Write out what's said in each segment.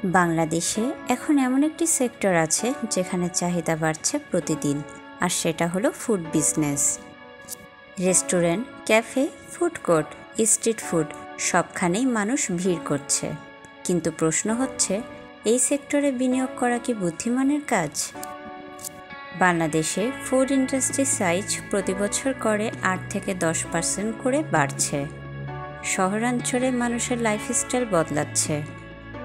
বাংলাদেশে এখন এমন একটি সেক্টর আছে যেখানে চাহিদা বাড়ছে প্রতিদিন, আর সেটা হলো food business. Restaurant, cafe, food court, street food সবখানেই মানুষ ভিড় করছে। কিন্তু প্রশ্ন হচ্ছে, এই সেক্টরে বিনিয়োগ করা কি বুদ্ধিমানের কাজ? বাংলাদেশে ফুড ইন্ডাস্ট্রি সাইজ প্রতি বছর করে 8 থেকে 10% করে বাড়ছে। শহরাঞ্চলে মানুষের লাইফস্টাইল বদলাচ্ছে,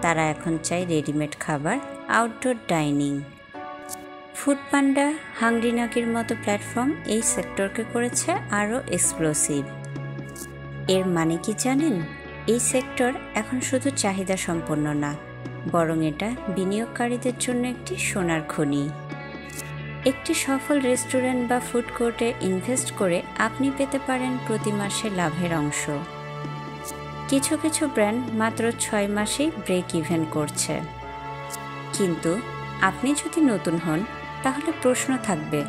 তারা এখন চায় রেডিমেড খাবার, আউটডোর ডাইনিং। ফুড পান্ডা, হাংরি নাকির মতো প্ল্যাটফর্ম এই সেক্টরকে করেছে আরও এক্সপ্লোসিভ। এর মানে কি জানেন? এই সেক্টর এখন শুধু চাহিদা সম্পন্ন না, বরং এটা বিনিয়োগকারীদের জন্য একটি সোনার খনি। একটি সফল রেস্টুরেন্ট বা ফুড কোর্টে ইনভেস্ট করে আপনি পেতে পারেন প্রতি মাসে লাভের অংশ। কিছু কিছু ব্র্যান্ড মাত্র 6 মাসেই ব্রেক ইভেন করছে। কিন্তু আপনি যদি নতুন হন, তাহলে প্রশ্ন থাকবে,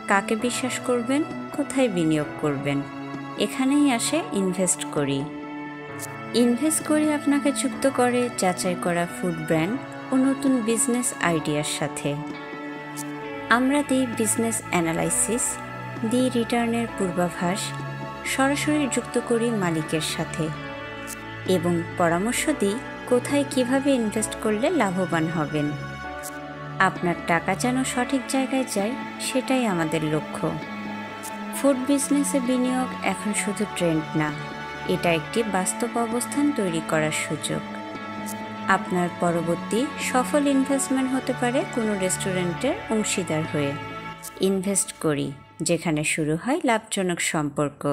কাকে বিশ্বাস করবেন, কোথায় বিনিয়োগ করবেন? এখানেই আসে ইনভেস্ট করি। ইনভেস্ট করি আপনাকে যুক্ত করে যাচাই করা ফুড ব্র্যান্ড ও নতুন বিজনেস আইডিয়ার সাথে। আমরা দিই বিজনেস অ্যানালাইসিস, দিই রিটার্নের পূর্বাভাস, সরাসরি যুক্ত করি মালিকের সাথে এবং পরামর্শ দিই কোথায় কিভাবে ইনভেস্ট করলে লাভবান হবেন। আপনার টাকা যেন সঠিক জায়গায় যায়, সেটাই আমাদের লক্ষ্য। ফুড বিজনেসে বিনিয়োগ এখন শুধু ট্রেন্ড না, এটা একটি বাস্তব অবস্থান তৈরি করার সুযোগ। আপনার পরবর্তী সফল ইনভেস্টমেন্ট হতে পারে কোনো রেস্টুরেন্টের অংশীদার হয়ে। ইনভেস্ট করি, যেখানে শুরু হয় লাভজনক সম্পর্ক।